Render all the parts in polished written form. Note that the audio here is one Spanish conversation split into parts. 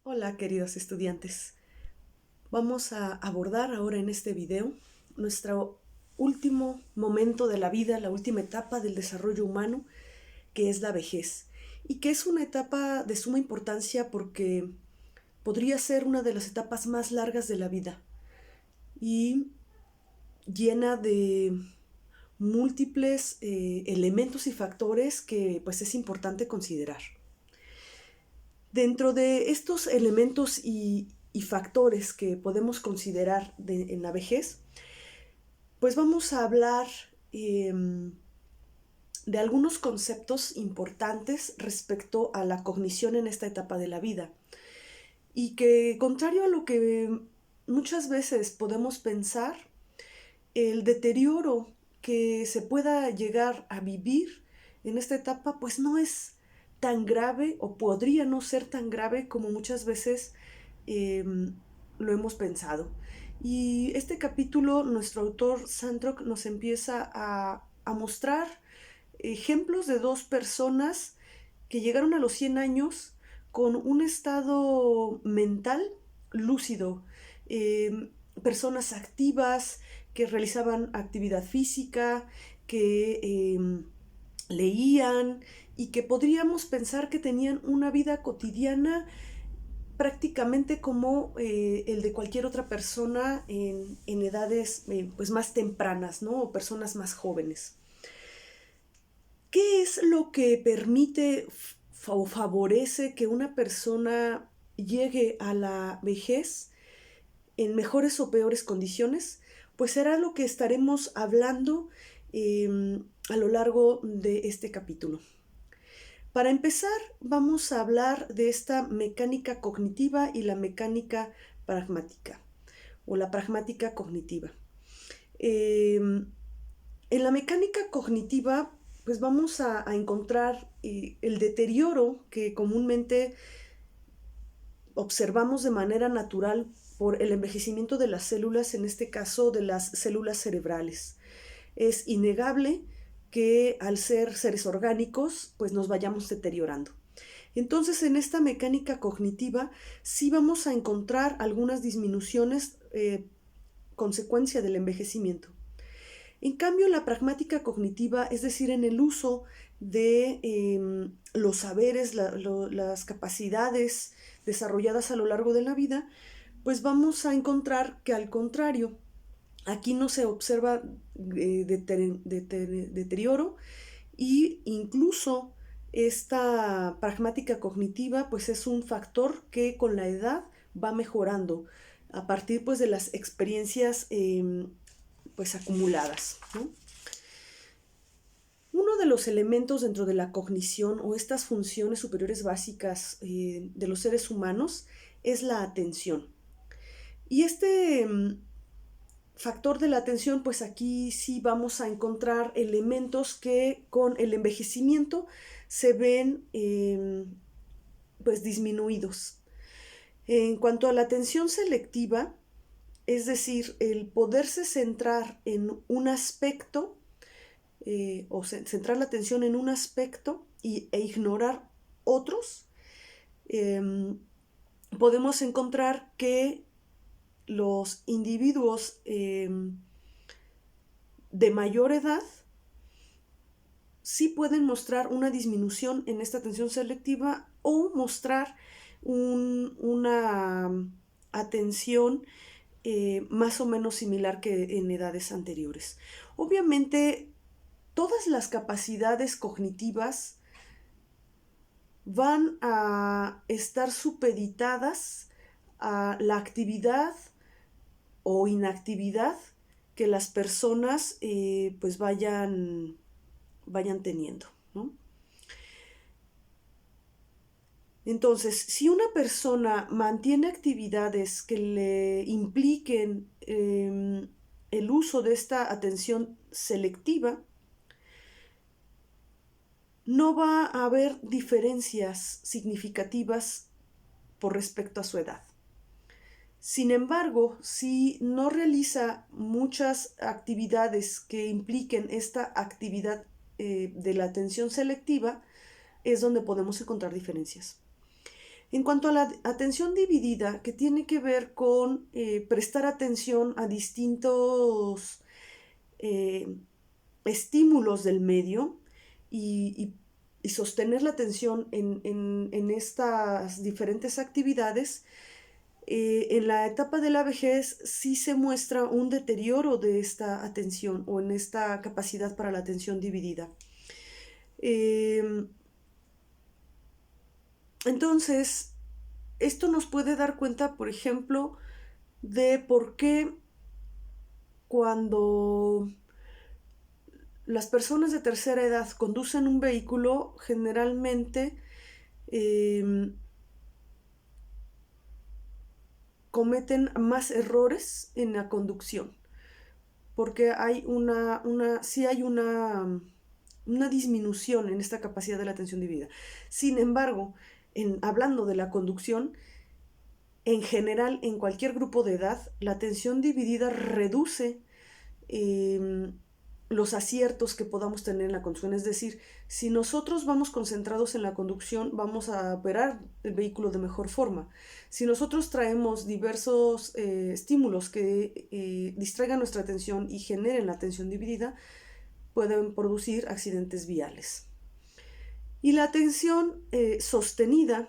Hola queridos estudiantes, vamos a abordar ahora en este video nuestro último momento de la vida, la última etapa del desarrollo humano, que es la vejez, y que es una etapa de suma importancia porque podría ser una de las etapas más largas de la vida y llena de múltiples elementos y factores que pues es importante considerar. Dentro de estos elementos y factores que podemos considerar en la vejez, pues vamos a hablar de algunos conceptos importantes respecto a la cognición en esta etapa de la vida. Y que, contrario a lo que muchas veces podemos pensar, el deterioro que se pueda llegar a vivir en esta etapa, pues no es tan grave o podría no ser tan grave como muchas veces lo hemos pensado. Y este capítulo, nuestro autor Sandrock nos empieza a mostrar ejemplos de dos personas que llegaron a los 100 años con un estado mental lúcido, personas activas que realizaban actividad física, que leían y que podríamos pensar que tenían una vida cotidiana prácticamente como el de cualquier otra persona en edades pues más tempranas, ¿no? O personas más jóvenes. ¿Qué es lo que permite o favorece que una persona llegue a la vejez en mejores o peores condiciones? Pues será lo que estaremos hablando a lo largo de este capítulo. Para empezar, vamos a hablar de esta mecánica cognitiva y la mecánica pragmática, o la pragmática cognitiva. En la mecánica cognitiva, pues vamos a encontrar el deterioro que comúnmente observamos de manera natural por el envejecimiento de las células, en este caso de las células cerebrales. Es innegable que al ser seres orgánicos, pues nos vayamos deteriorando. Entonces, en esta mecánica cognitiva sí vamos a encontrar algunas disminuciones consecuencia del envejecimiento. En cambio, la pragmática cognitiva, es decir, en el uso de los saberes, las capacidades desarrolladas a lo largo de la vida, pues vamos a encontrar que al contrario, aquí no se observa deterioro y incluso esta pragmática cognitiva pues es un factor que con la edad va mejorando a partir pues de las experiencias pues acumuladas, ¿no? Uno de los elementos dentro de la cognición o estas funciones superiores básicas de los seres humanos es la atención. Y este factor de la atención, pues aquí sí vamos a encontrar elementos que con el envejecimiento se ven pues disminuidos. En cuanto a la atención selectiva, es decir, el poderse centrar en un aspecto o centrar la atención en un aspecto e ignorar otros, podemos encontrar que los individuos de mayor edad sí pueden mostrar una disminución en esta atención selectiva o mostrar una atención más o menos similar que en edades anteriores. Obviamente, todas las capacidades cognitivas van a estar supeditadas a la actividad o inactividad que las personas pues vayan teniendo, ¿no? Entonces, si una persona mantiene actividades que le impliquen el uso de esta atención selectiva, no va a haber diferencias significativas por respecto a su edad. Sin embargo, si no realiza muchas actividades que impliquen esta actividad de la atención selectiva, es donde podemos encontrar diferencias. En cuanto a la atención dividida, que tiene que ver con prestar atención a distintos eh, estímulos del medio y sostener la atención en estas diferentes actividades, en la etapa de la vejez sí se muestra un deterioro de esta atención o en esta capacidad para la atención dividida. Entonces, esto nos puede dar cuenta, por ejemplo, de por qué cuando las personas de tercera edad conducen un vehículo, generalmente cometen más errores en la conducción, porque hay sí hay una disminución en esta capacidad de la atención dividida. Sin embargo, hablando de la conducción, en general, en cualquier grupo de edad, la atención dividida reduce los aciertos que podamos tener en la conducción. Es decir, si nosotros vamos concentrados en la conducción, vamos a operar el vehículo de mejor forma. Si nosotros traemos diversos estímulos que distraigan nuestra atención y generen la atención dividida, pueden producir accidentes viales. Y la atención sostenida,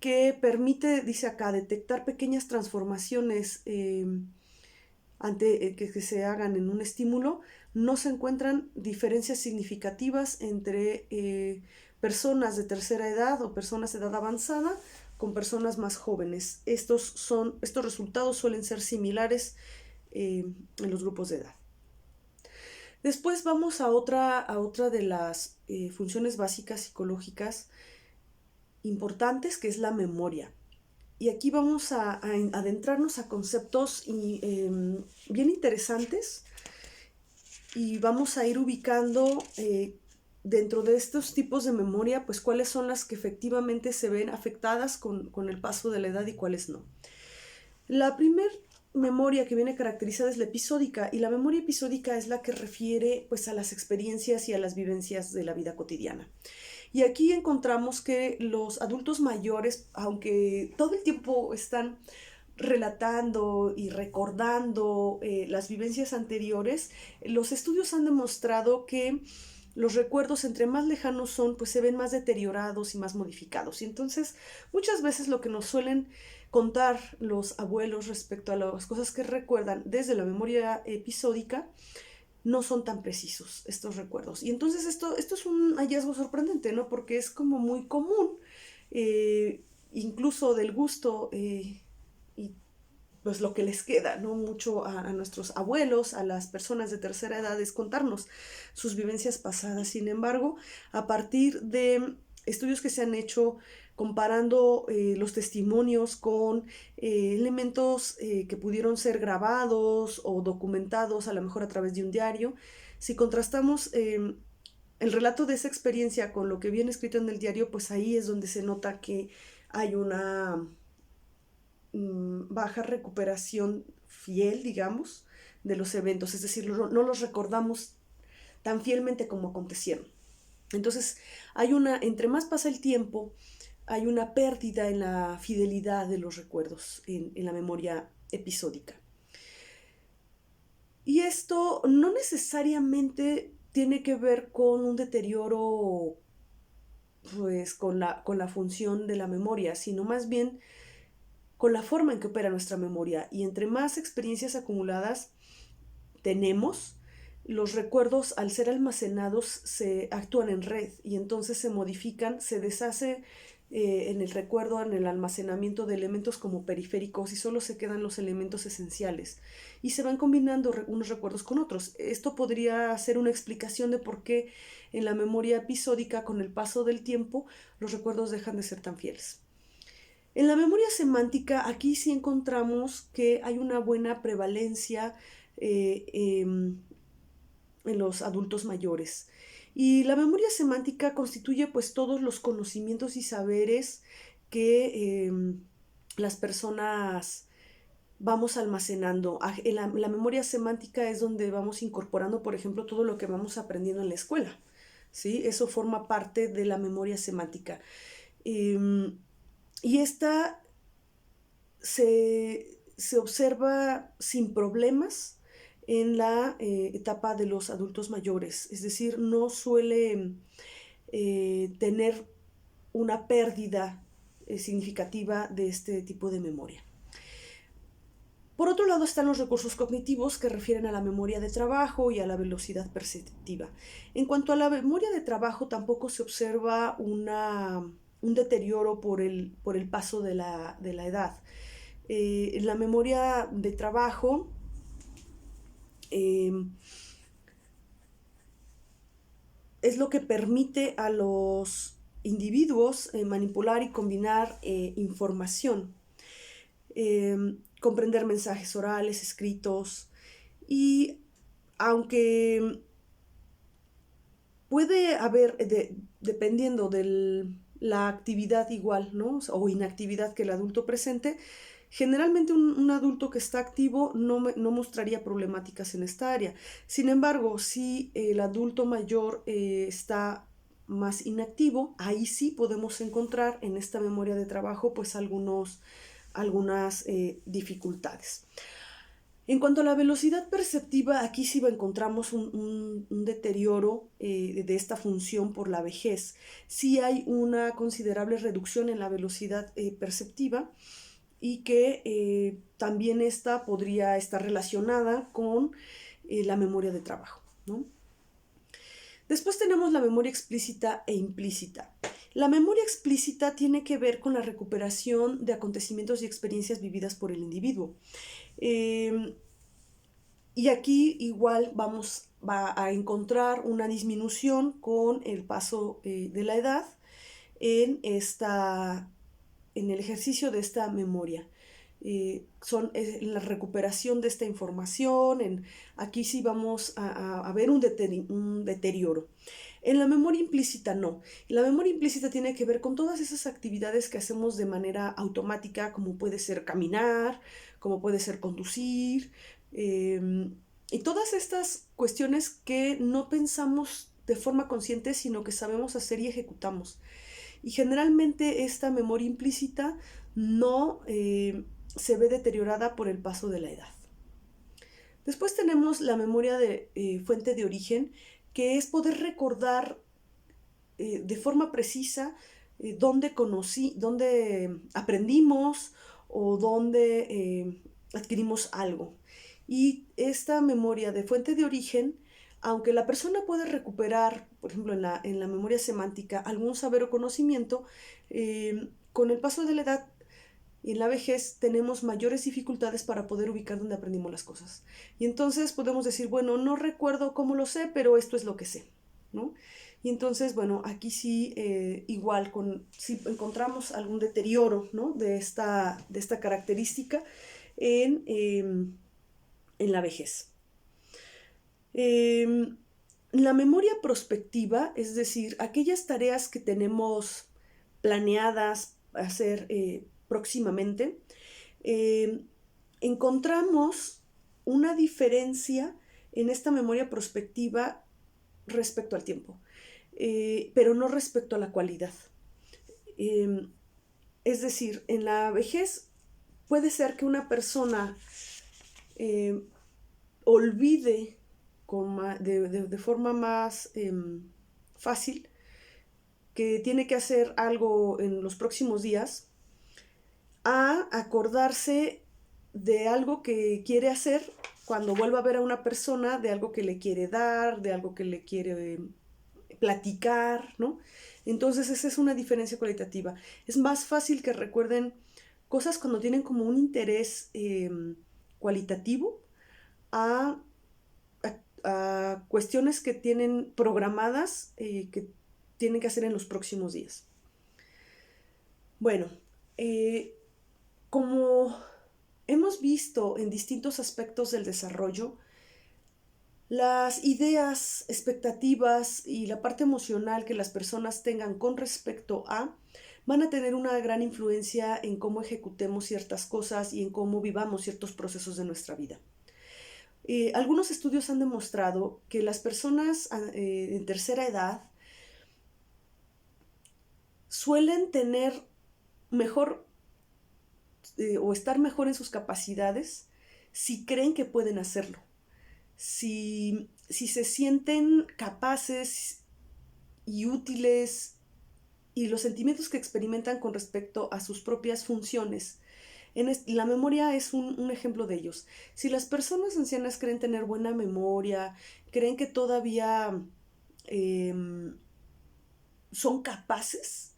que permite, dice acá, detectar pequeñas transformaciones que se hagan en un estímulo, no se encuentran diferencias significativas entre personas de tercera edad o personas de edad avanzada con personas más jóvenes. Estos resultados suelen ser similares en los grupos de edad. Después vamos a otra de las funciones básicas psicológicas importantes, que es la memoria. Y aquí vamos a adentrarnos a conceptos bien interesantes y vamos a ir ubicando dentro de estos tipos de memoria, pues cuáles son las que efectivamente se ven afectadas con el paso de la edad y cuáles no. La primera memoria que viene caracterizada es la episódica, y la memoria episódica es la que refiere pues a las experiencias y a las vivencias de la vida cotidiana. Y aquí encontramos que los adultos mayores, aunque todo el tiempo están relatando y recordando las vivencias anteriores, los estudios han demostrado que los recuerdos entre más lejanos son, pues se ven más deteriorados y más modificados. Y entonces muchas veces lo que nos suelen contar los abuelos respecto a las cosas que recuerdan desde la memoria episódica no son tan precisos estos recuerdos. Y entonces esto es un hallazgo sorprendente, ¿no? Porque es como muy común, incluso del gusto y pues lo que les queda, ¿no? Mucho a nuestros abuelos, a las personas de tercera edad, es contarnos sus vivencias pasadas. Sin embargo, a partir de estudios que se han hecho comparando los testimonios con elementos que pudieron ser grabados o documentados, a lo mejor a través de un diario, si contrastamos el relato de esa experiencia con lo que viene escrito en el diario, pues ahí es donde se nota que hay una baja recuperación fiel, digamos, de los eventos, es decir, no los recordamos tan fielmente como acontecieron. Entonces, entre más pasa el tiempo, hay una pérdida en la fidelidad de los recuerdos, en la memoria episódica. Y esto no necesariamente tiene que ver con un deterioro, pues, con la función de la memoria, sino más bien con la forma en que opera nuestra memoria. Y entre más experiencias acumuladas tenemos, los recuerdos, al ser almacenados, se actúan en red y entonces se modifican, se deshace en el recuerdo, en el almacenamiento de elementos como periféricos, y solo se quedan los elementos esenciales y se van combinando unos recuerdos con otros. Esto podría ser una explicación de por qué en la memoria episódica, con el paso del tiempo, los recuerdos dejan de ser tan fieles. En la memoria semántica, aquí sí encontramos que hay una buena prevalencia en los adultos mayores. Y la memoria semántica constituye pues todos los conocimientos y saberes que las personas vamos almacenando. En la memoria semántica es donde vamos incorporando, por ejemplo, todo lo que vamos aprendiendo en la escuela, ¿sí? Eso forma parte de la memoria semántica. y esta se observa sin problemas en la etapa de los adultos mayores, es decir, no suele tener una pérdida significativa de este tipo de memoria. Por otro lado están los recursos cognitivos que refieren a la memoria de trabajo y a la velocidad perceptiva. En cuanto a la memoria de trabajo, tampoco se observa un deterioro por el paso de la edad. La memoria de trabajo es lo que permite a los individuos manipular y combinar información, comprender mensajes orales, escritos, y aunque puede haber, dependiendo de la actividad igual, ¿no? O inactividad que el adulto presente, generalmente un adulto que está activo no mostraría problemáticas en esta área. Sin embargo, si el adulto mayor está más inactivo, ahí sí podemos encontrar en esta memoria de trabajo pues algunas dificultades. En cuanto a la velocidad perceptiva, aquí sí encontramos un deterioro de esta función por la vejez. Sí hay una considerable reducción en la velocidad perceptiva, y que también esta podría estar relacionada con la memoria de trabajo, ¿no? Después tenemos la memoria explícita e implícita. La memoria explícita tiene que ver con la recuperación de acontecimientos y experiencias vividas por el individuo. Y aquí igual va a encontrar una disminución con el paso de la edad en el ejercicio de esta memoria. Son la recuperación de esta información, aquí sí vamos a ver un deterioro. En la memoria implícita no. La memoria implícita tiene que ver con todas esas actividades que hacemos de manera automática, como puede ser caminar, como puede ser conducir, y todas estas cuestiones que no pensamos de forma consciente, sino que sabemos hacer y ejecutamos. Y generalmente esta memoria implícita no se ve deteriorada por el paso de la edad. Después tenemos la memoria de fuente de origen, que es poder recordar de forma precisa dónde aprendimos o dónde adquirimos algo. Y esta memoria de fuente de origen, aunque la persona puede recuperar, por ejemplo, en la memoria semántica, algún saber o conocimiento, con el paso de la edad y en la vejez tenemos mayores dificultades para poder ubicar dónde aprendimos las cosas. Y entonces podemos decir, bueno, no recuerdo cómo lo sé, pero esto es lo que sé, ¿no? Y entonces, bueno, aquí sí, igual, si encontramos algún deterioro, ¿no?, de esta característica en la vejez. La memoria prospectiva, es decir, aquellas tareas que tenemos planeadas hacer próximamente, encontramos una diferencia en esta memoria prospectiva respecto al tiempo, pero no respecto a la cualidad. Es decir, en la vejez puede ser que una persona olvide de forma más fácil que tiene que hacer algo en los próximos días, a acordarse de algo que quiere hacer cuando vuelva a ver a una persona, de algo que le quiere dar, de algo que le quiere platicar, ¿no? Entonces esa es una diferencia cualitativa. Es más fácil que recuerden cosas cuando tienen como un interés cualitativo a cuestiones que tienen programadas, que tienen que hacer en los próximos días. Bueno, como hemos visto en distintos aspectos del desarrollo, las ideas, expectativas y la parte emocional que las personas tengan con respecto a van a tener una gran influencia en cómo ejecutemos ciertas cosas y en cómo vivamos ciertos procesos de nuestra vida. Algunos estudios han demostrado que las personas en tercera edad suelen tener mejor o estar mejor en sus capacidades si creen que pueden hacerlo, si se sienten capaces y útiles y los sentimientos que experimentan con respecto a sus propias funciones. La memoria es un ejemplo de ellos. Si las personas ancianas creen tener buena memoria, creen que todavía son capaces,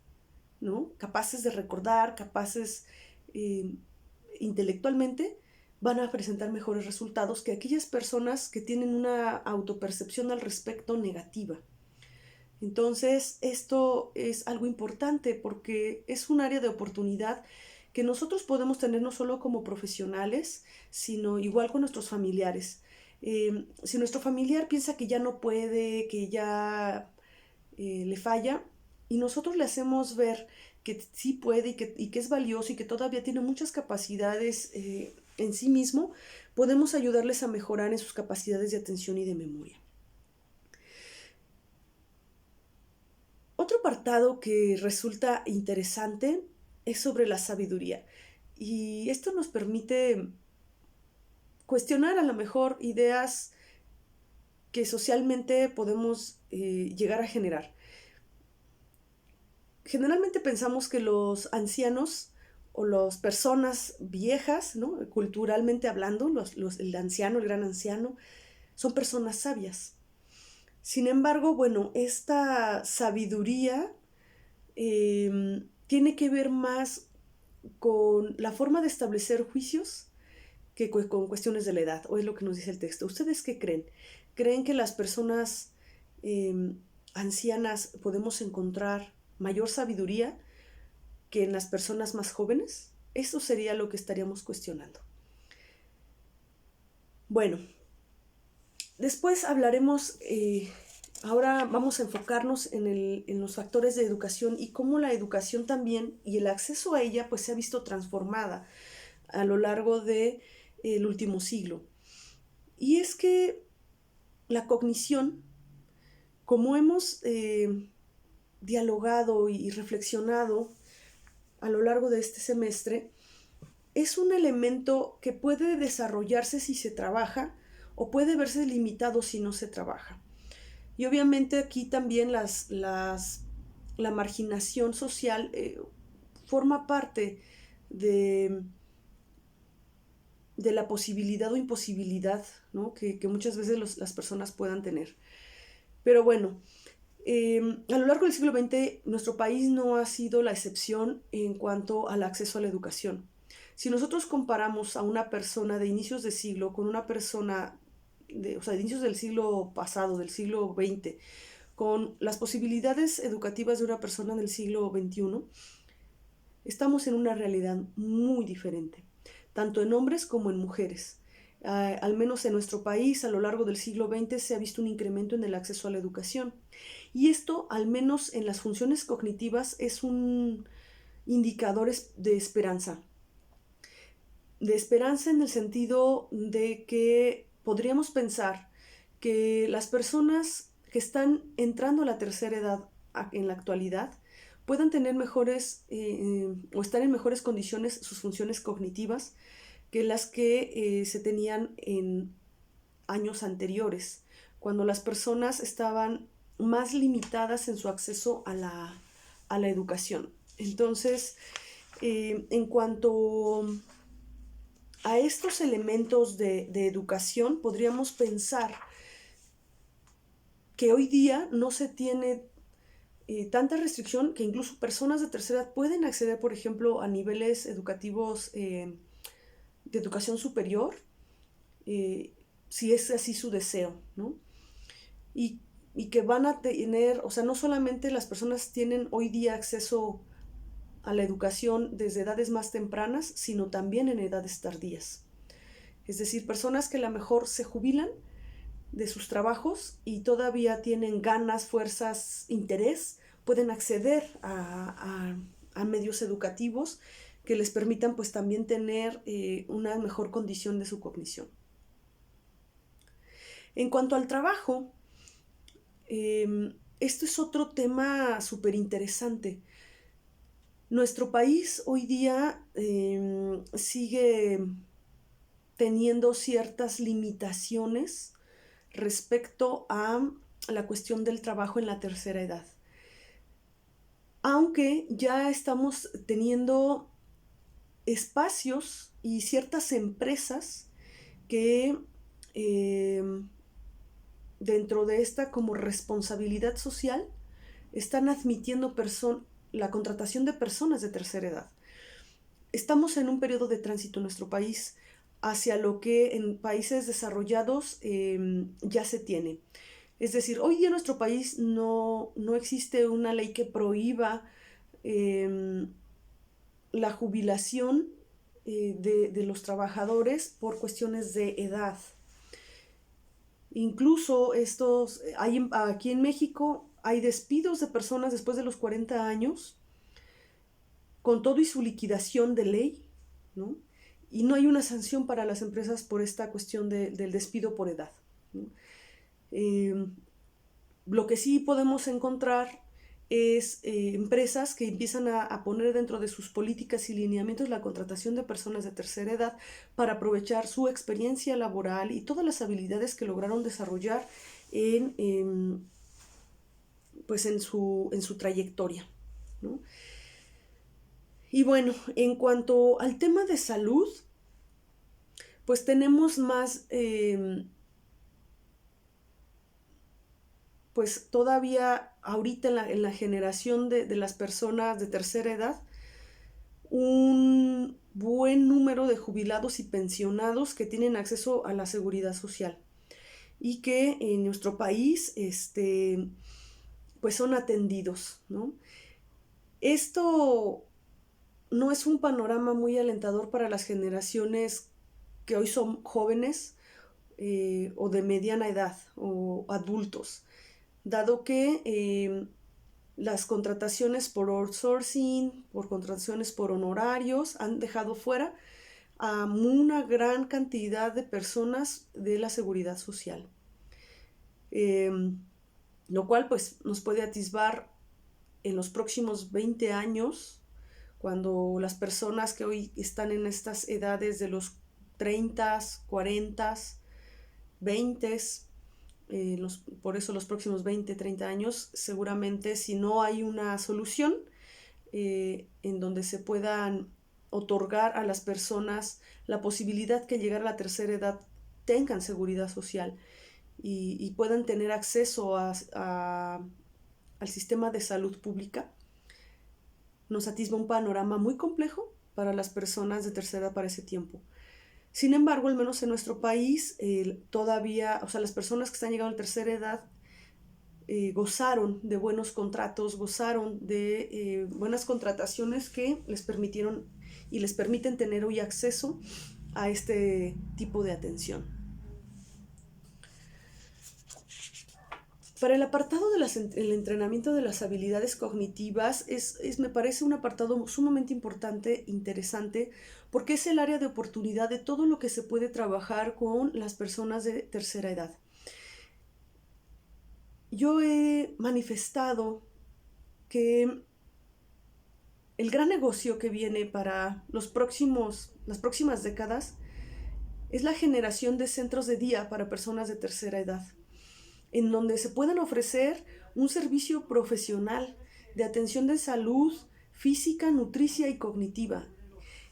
¿no? Capaces de recordar, capaces intelectualmente, van a presentar mejores resultados que aquellas personas que tienen una autopercepción al respecto negativa. Entonces, esto es algo importante porque es un área de oportunidad que nosotros podemos tener no solo como profesionales, sino igual con nuestros familiares. Si nuestro familiar piensa que ya no puede, que ya le falla, y nosotros le hacemos ver que sí puede y que es valioso y que todavía tiene muchas capacidades en sí mismo, podemos ayudarles a mejorar en sus capacidades de atención y de memoria. Otro apartado que resulta interesante es sobre la sabiduría. Y esto nos permite cuestionar a lo mejor ideas que socialmente podemos llegar a generar. Generalmente pensamos que los ancianos o las personas viejas, ¿no? Culturalmente hablando, el anciano, el gran anciano, son personas sabias. Sin embargo, bueno, esta sabiduría tiene que ver más con la forma de establecer juicios que con cuestiones de la edad, o es lo que nos dice el texto. ¿Ustedes qué creen? ¿Creen que las personas ancianas podemos encontrar mayor sabiduría que en las personas más jóvenes? Eso sería lo que estaríamos cuestionando. Bueno, después hablaremos, ahora vamos a enfocarnos en los factores de educación y cómo la educación también y el acceso a ella pues se ha visto transformada a lo largo del último siglo. Y es que la cognición, como hemos dialogado y reflexionado a lo largo de este semestre, es un elemento que puede desarrollarse si se trabaja o puede verse limitado si no se trabaja. Y obviamente aquí también la marginación social forma parte de la posibilidad o imposibilidad, ¿no? que muchas veces las personas puedan tener. Pero bueno, a lo largo del siglo XX nuestro país no ha sido la excepción en cuanto al acceso a la educación. Si nosotros comparamos a una persona de inicios de siglo con una persona de inicios del siglo pasado, del siglo XX, con las posibilidades educativas de una persona del siglo XXI, estamos en una realidad muy diferente, tanto en hombres como en mujeres. Al menos en nuestro país, a lo largo del siglo XX, se ha visto un incremento en el acceso a la educación. Y esto, al menos en las funciones cognitivas, es un indicador de esperanza. De esperanza en el sentido de que podríamos pensar que las personas que están entrando a la tercera edad en la actualidad puedan tener mejores o estar en mejores condiciones sus funciones cognitivas que las que se tenían en años anteriores, cuando las personas estaban más limitadas en su acceso a la educación. Entonces, en cuanto a estos elementos de educación, podríamos pensar que hoy día no se tiene tanta restricción, que incluso personas de tercera edad pueden acceder, por ejemplo, a niveles educativos de educación superior, si es así su deseo, ¿no? Y que van a tener, o sea, no solamente las personas tienen hoy día acceso a la educación desde edades más tempranas, sino también en edades tardías. Es decir, personas que a lo mejor se jubilan de sus trabajos y todavía tienen ganas, fuerzas, interés, pueden acceder a medios educativos que les permitan pues también tener una mejor condición de su cognición. En cuanto al trabajo, esto es otro tema súper interesante. Nuestro país hoy día sigue teniendo ciertas limitaciones respecto a la cuestión del trabajo en la tercera edad. Aunque ya estamos teniendo espacios y ciertas empresas que eh, dentro de esta como responsabilidad social están admitiendo la contratación de personas de tercera edad. Estamos en un periodo de tránsito en nuestro país hacia lo que en países desarrollados ya se tiene. Es decir, hoy día en nuestro país no existe una ley que prohíba eh, la jubilación de los trabajadores por cuestiones de edad. Incluso aquí en México hay despidos de personas después de los 40 años, con todo y su liquidación de ley, ¿no? Y no hay una sanción para las empresas por esta cuestión del despido por edad, ¿no? Lo que sí podemos encontrar es empresas que empiezan a poner dentro de sus políticas y lineamientos la contratación de personas de tercera edad para aprovechar su experiencia laboral y todas las habilidades que lograron desarrollar pues en su trayectoria, ¿no? Y bueno, en cuanto al tema de salud, pues tenemos más pues todavía ahorita en la generación de las personas de tercera edad, un buen número de jubilados y pensionados que tienen acceso a la seguridad social y que en nuestro país pues son atendidos, ¿no? Esto no es un panorama muy alentador para las generaciones que hoy son jóvenes o de mediana edad o adultos, dado que las contrataciones por outsourcing, por contrataciones por honorarios, han dejado fuera a una gran cantidad de personas de la seguridad social. Lo cual pues nos puede atisbar en los próximos 20 años, cuando las personas que hoy están en estas edades de los 30, 40, 20, por eso los próximos 20, 30 años, seguramente si no hay una solución en donde se puedan otorgar a las personas la posibilidad que llegar a la tercera edad tengan seguridad social y puedan tener acceso al sistema de salud pública, nos atisba un panorama muy complejo para las personas de tercera edad para ese tiempo. Sin embargo, al menos en nuestro país, todavía, o sea, las personas que están llegando a la tercera edad gozaron de buenos contratos, gozaron de buenas contrataciones que les permitieron y les permiten tener hoy acceso a este tipo de atención. Para el apartado del entrenamiento de las habilidades cognitivas me parece un apartado sumamente importante, interesante, porque es el área de oportunidad de todo lo que se puede trabajar con las personas de tercera edad. Yo he manifestado que el gran negocio que viene para las próximas décadas es la generación de centros de día para personas de tercera edad, en donde se puedan ofrecer un servicio profesional de atención de salud física, nutricia y cognitiva.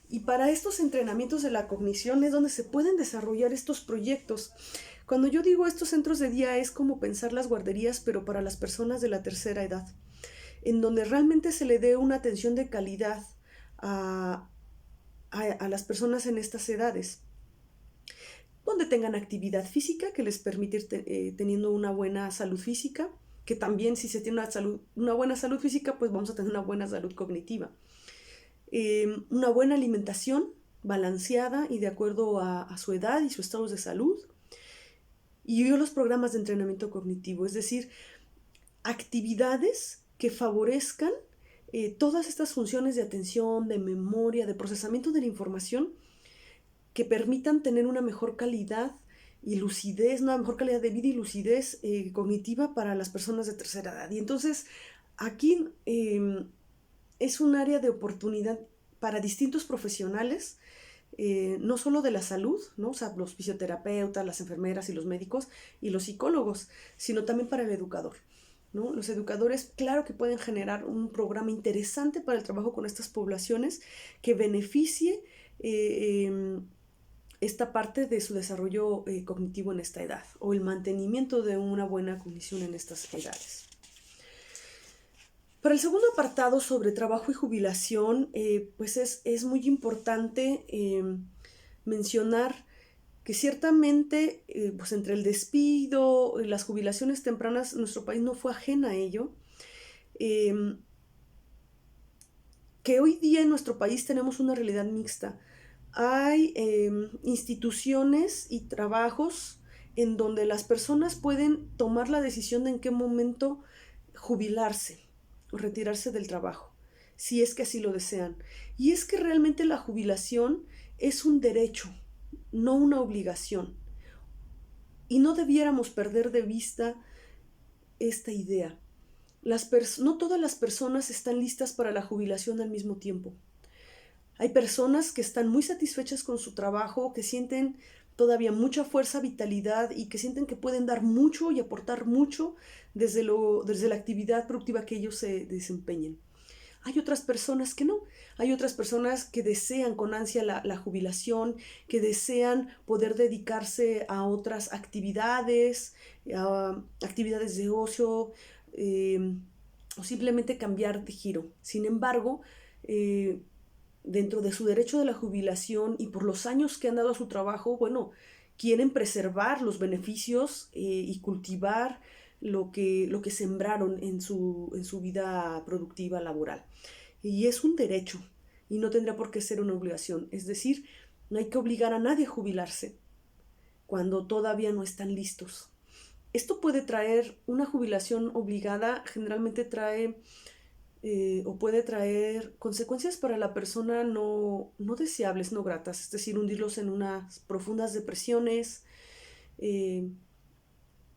Y para estos entrenamientos de la cognición es donde se pueden desarrollar estos proyectos. Cuando yo digo estos centros de día es como pensar las guarderías, pero para las personas de la tercera edad, en donde realmente se le dé una atención de calidad a las personas en estas edades, donde tengan actividad física que les permite ir teniendo una buena salud física, que también si se tiene una buena salud física, pues vamos a tener una buena salud cognitiva. Una buena alimentación balanceada y de acuerdo a su edad y su estado de salud. Y los programas de entrenamiento cognitivo, es decir, actividades que favorezcan todas estas funciones de atención, de memoria, de procesamiento de la información, que permitan tener una mejor calidad y lucidez, una mejor calidad de vida y lucidez cognitiva para las personas de tercera edad. Y entonces aquí es un área de oportunidad para distintos profesionales, no solo de la salud, ¿no? O sea, los fisioterapeutas, las enfermeras y los médicos y los psicólogos, sino también para el educador, ¿no? Los educadores, claro que pueden generar un programa interesante para el trabajo con estas poblaciones que beneficie esta parte de su desarrollo cognitivo en esta edad o el mantenimiento de una buena cognición en estas edades. Para el segundo apartado sobre trabajo y jubilación, pues es muy importante mencionar que ciertamente pues entre el despido y las jubilaciones tempranas, nuestro país no fue ajena a ello. Que hoy día en nuestro país tenemos una realidad mixta. Hay instituciones y trabajos en donde las personas pueden tomar la decisión de en qué momento jubilarse o retirarse del trabajo, si es que así lo desean. Y es que realmente la jubilación es un derecho, no una obligación. Y no debiéramos perder de vista esta idea. No todas las personas están listas para la jubilación al mismo tiempo. Hay personas que están muy satisfechas con su trabajo, que sienten todavía mucha fuerza, vitalidad y que sienten que pueden dar mucho y aportar mucho desde la actividad productiva que ellos se desempeñen. Hay otras personas que no. Hay otras personas que desean con ansia la jubilación, que desean poder dedicarse a otras actividades, a actividades de ocio, o simplemente cambiar de giro. Sin embargo, dentro de su derecho de la jubilación y por los años que han dado a su trabajo, bueno, quieren preservar los beneficios y cultivar lo que sembraron en su vida productiva laboral. Y es un derecho y no tendrá por qué ser una obligación. Es decir, no hay que obligar a nadie a jubilarse cuando todavía no están listos. Esto puede traer una jubilación obligada, generalmente trae o puede traer consecuencias para la persona no deseables, no gratas, es decir, hundirlos en unas profundas depresiones,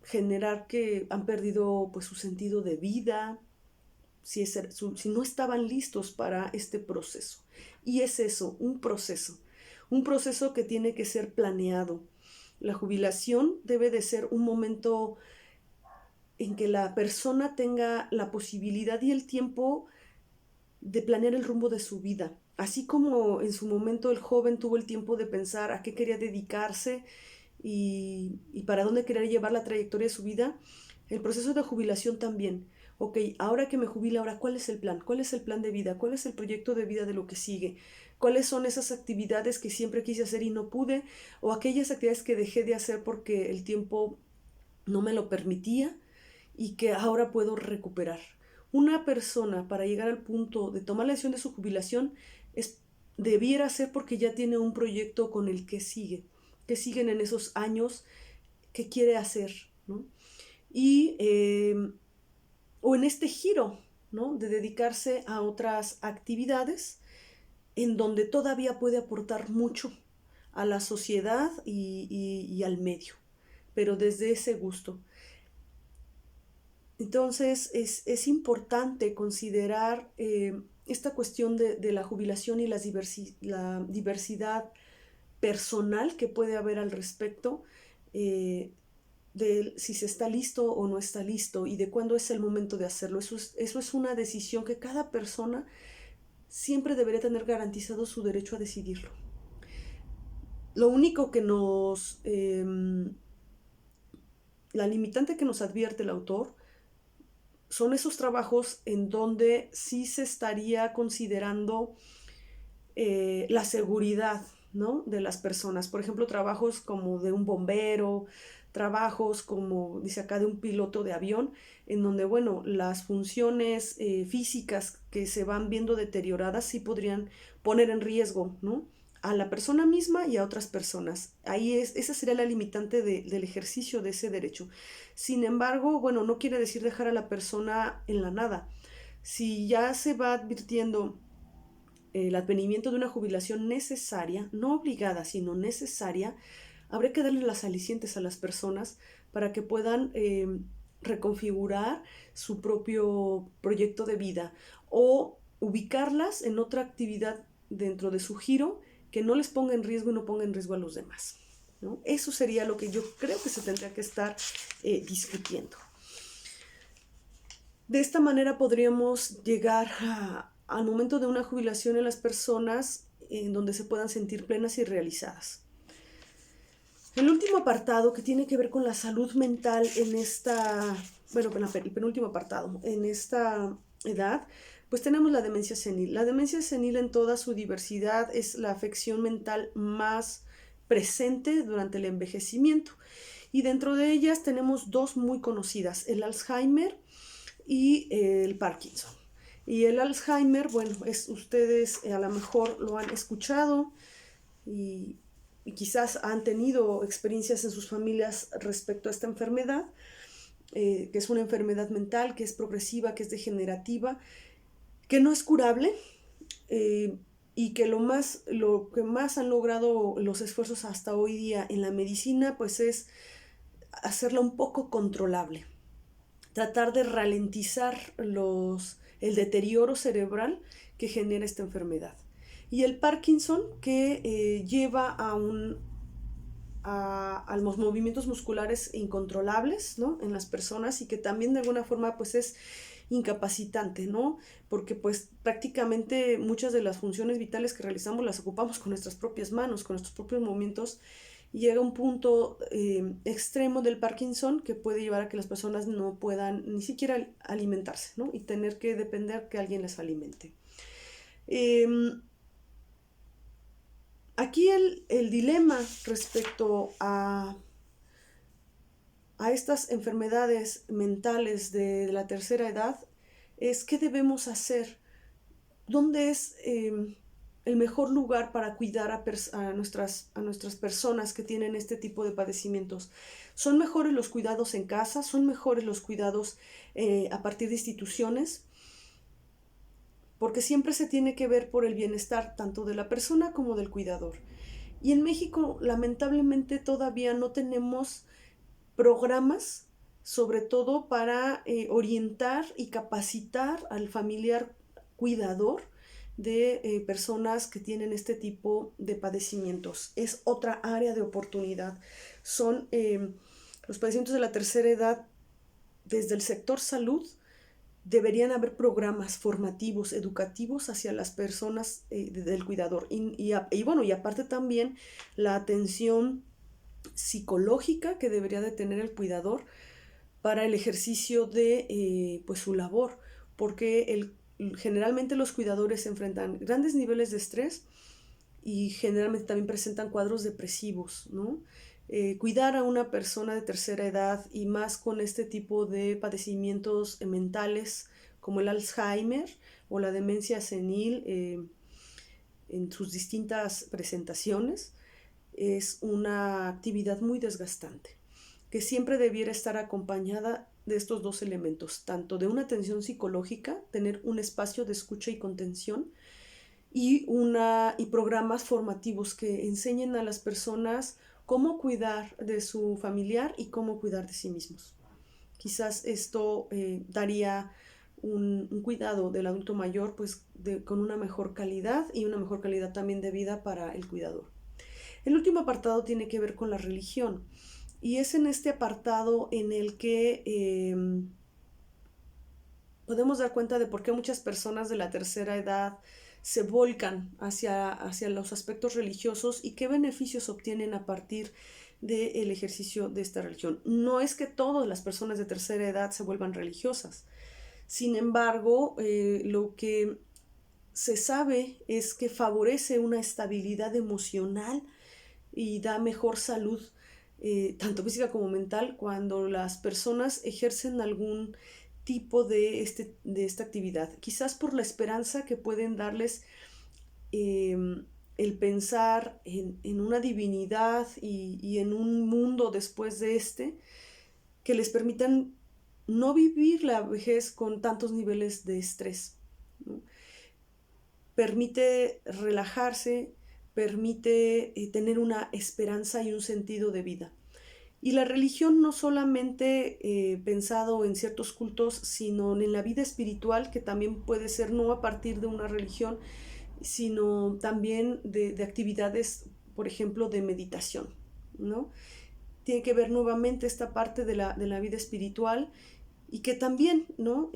generar que han perdido pues su sentido de vida, si no estaban listos para este proceso. Y es eso, un proceso que tiene que ser planeado. La jubilación debe de ser un momento en que la persona tenga la posibilidad y el tiempo de planear el rumbo de su vida. Así como en su momento el joven tuvo el tiempo de pensar a qué quería dedicarse y para dónde quería llevar la trayectoria de su vida, el proceso de jubilación también. Ok, ahora que me jubila, ahora ¿cuál es el plan? ¿Cuál es el plan de vida? ¿Cuál es el proyecto de vida de lo que sigue? ¿Cuáles son esas actividades que siempre quise hacer y no pude? ¿O aquellas actividades que dejé de hacer porque el tiempo no me lo permitía y que ahora puedo recuperar? Una persona para llegar al punto de tomar la decisión de su jubilación debiera ser porque ya tiene un proyecto con el que siguen en esos años que quiere hacer, ¿no? Y o en este giro, ¿no? De dedicarse a otras actividades en donde todavía puede aportar mucho a la sociedad y al medio, pero desde ese gusto. Entonces es importante considerar esta cuestión de la jubilación y la diversidad personal que puede haber al respecto, de si se está listo o no está listo y de cuándo es el momento de hacerlo. Eso es una decisión que cada persona siempre debería tener garantizado su derecho a decidirlo. Lo único que la limitante que nos advierte el autor son esos trabajos en donde sí se estaría considerando la seguridad, ¿no? De las personas. Por ejemplo, trabajos como de un bombero, trabajos como, dice acá, de un piloto de avión, en donde, bueno, las funciones físicas que se van viendo deterioradas sí podrían poner en riesgo, ¿no? A la persona misma y a otras personas. Esa sería la limitante del ejercicio de ese derecho. Sin embargo, bueno, no quiere decir dejar a la persona en la nada. Si ya se va advirtiendo el advenimiento de una jubilación necesaria, no obligada, sino necesaria, habría que darle las alicientes a las personas para que puedan reconfigurar su propio proyecto de vida o ubicarlas en otra actividad dentro de su giro que no les ponga en riesgo y no ponga en riesgo a los demás, ¿no? Eso sería lo que yo creo que se tendría que estar discutiendo. De esta manera podríamos llegar al momento de una jubilación en las personas en donde se puedan sentir plenas y realizadas. El último apartado que tiene que ver con la salud mental en el penúltimo apartado, en esta edad, pues tenemos la demencia senil. La demencia senil en toda su diversidad es la afección mental más presente durante el envejecimiento. Y dentro de ellas tenemos dos muy conocidas, el Alzheimer y el Parkinson. Y el Alzheimer, bueno, ustedes a lo mejor lo han escuchado y quizás han tenido experiencias en sus familias respecto a esta enfermedad, que es una enfermedad mental, que es progresiva, que es degenerativa, que no es curable, y que lo que más han logrado los esfuerzos hasta hoy día en la medicina, pues es hacerla un poco controlable, tratar de ralentizar el deterioro cerebral que genera esta enfermedad. Y el Parkinson, que lleva a los movimientos musculares incontrolables, ¿no?, en las personas, y que también de alguna forma pues es incapacitante, ¿no? Porque pues prácticamente muchas de las funciones vitales que realizamos las ocupamos con nuestras propias manos, con nuestros propios movimientos, y llega un punto extremo del Parkinson que puede llevar a que las personas no puedan ni siquiera alimentarse, ¿no?, y tener que depender que alguien les alimente. Aquí el dilema respecto a estas enfermedades mentales de la tercera edad es qué debemos hacer, dónde es el mejor lugar para cuidar a nuestras personas que tienen este tipo de padecimientos. ¿Son mejores los cuidados en casa? ¿Son mejores los cuidados a partir de instituciones? Porque siempre se tiene que ver por el bienestar tanto de la persona como del cuidador. Y en México, lamentablemente, todavía no tenemos programas, sobre todo para orientar y capacitar al familiar cuidador de personas que tienen este tipo de padecimientos. Es otra área de oportunidad. Son los padecimientos de la tercera edad. Desde el sector salud deberían haber programas formativos, educativos hacia las personas del cuidador. Y aparte también la atención psicológica que debería de tener el cuidador para el ejercicio de pues su labor, porque generalmente los cuidadores enfrentan grandes niveles de estrés y generalmente también presentan cuadros depresivos, ¿no? Cuidar a una persona de tercera edad y más con este tipo de padecimientos mentales como el Alzheimer o la demencia senil en sus distintas presentaciones es una actividad muy desgastante que siempre debiera estar acompañada de estos dos elementos, tanto de una atención psicológica, tener un espacio de escucha y contención, y programas formativos que enseñen a las personas cómo cuidar de su familiar y cómo cuidar de sí mismos. Quizás esto daría un cuidado del adulto mayor pues con una mejor calidad y una mejor calidad también de vida para el cuidador. El último apartado tiene que ver con la religión, y es en este apartado en el que podemos dar cuenta de por qué muchas personas de la tercera edad se volcan hacia los aspectos religiosos y qué beneficios obtienen a partir del ejercicio de esta religión. No es que todas las personas de tercera edad se vuelvan religiosas. Sin embargo, lo que se sabe es que favorece una estabilidad emocional y da mejor salud, tanto física como mental, cuando las personas ejercen algún tipo de esta actividad. Quizás por la esperanza que pueden darles el pensar en una divinidad y en un mundo después de que les permitan no vivir la vejez con tantos niveles de estrés, ¿no? Permite relajarse, permite tener una esperanza y un sentido de vida. Y la religión no solamente pensado en ciertos cultos, sino en la vida espiritual, que también puede ser no a partir de una religión, sino también de actividades, por ejemplo, de meditación, ¿no? Tiene que ver nuevamente esta parte de la vida espiritual y que también, ¿no?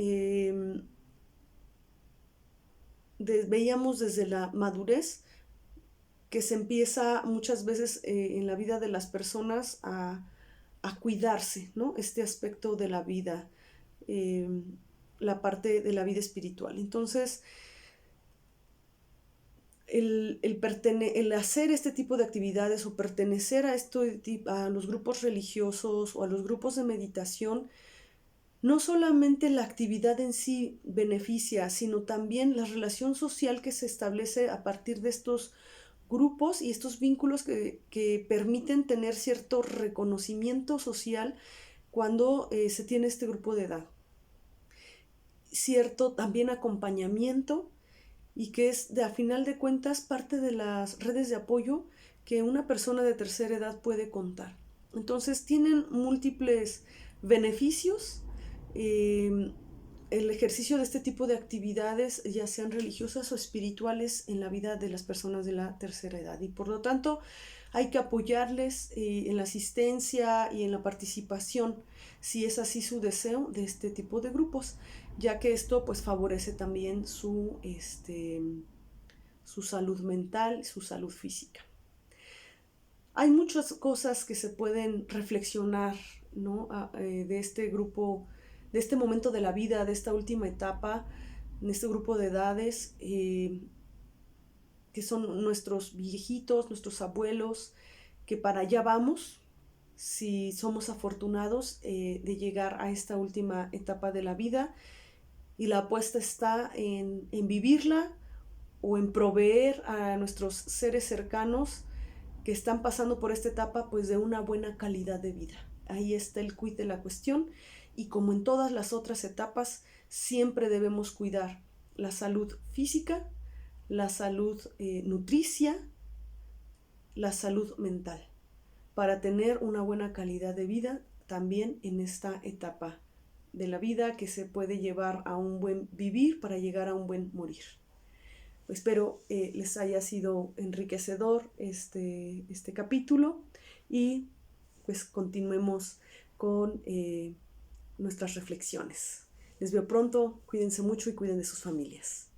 Veíamos desde la madurez que se empieza muchas veces en la vida de las personas a cuidarse, ¿no? Este aspecto de la vida, eh, la parte de la vida espiritual. Entonces, el hacer este tipo de actividades o pertenecer a los grupos religiosos o a los grupos de meditación, no solamente la actividad en sí beneficia, sino también la relación social que se establece a partir de estos grupos y estos vínculos que permiten tener cierto reconocimiento social cuando se tiene este grupo de edad. Cierto también acompañamiento y que es a final de cuentas parte de las redes de apoyo que una persona de tercera edad puede contar. Entonces tienen múltiples beneficios. eh, el ejercicio de este tipo de actividades, ya sean religiosas o espirituales, en la vida de las personas de la tercera edad. Y por lo tanto, hay que apoyarles en la asistencia y en la participación, si es así su deseo, de este tipo de grupos, ya que esto pues favorece también su salud mental, su salud física. Hay muchas cosas que se pueden reflexionar, ¿no? De este grupo, de este momento de la vida, de esta última etapa, en este grupo de edades, que son nuestros viejitos, nuestros abuelos, que para allá vamos, si somos afortunados de llegar a esta última etapa de la vida, y la apuesta está en vivirla o en proveer a nuestros seres cercanos que están pasando por esta etapa pues de una buena calidad de vida. Ahí está el quid de la cuestión, y como en todas las otras etapas siempre debemos cuidar la salud física, la salud nutricia, la salud mental, para tener una buena calidad de vida también en esta etapa de la vida que se puede llevar a un buen vivir para llegar a un buen morir. Espero les haya sido enriquecedor este capítulo y pues continuemos con nuestras reflexiones. Les veo pronto, cuídense mucho y cuiden de sus familias.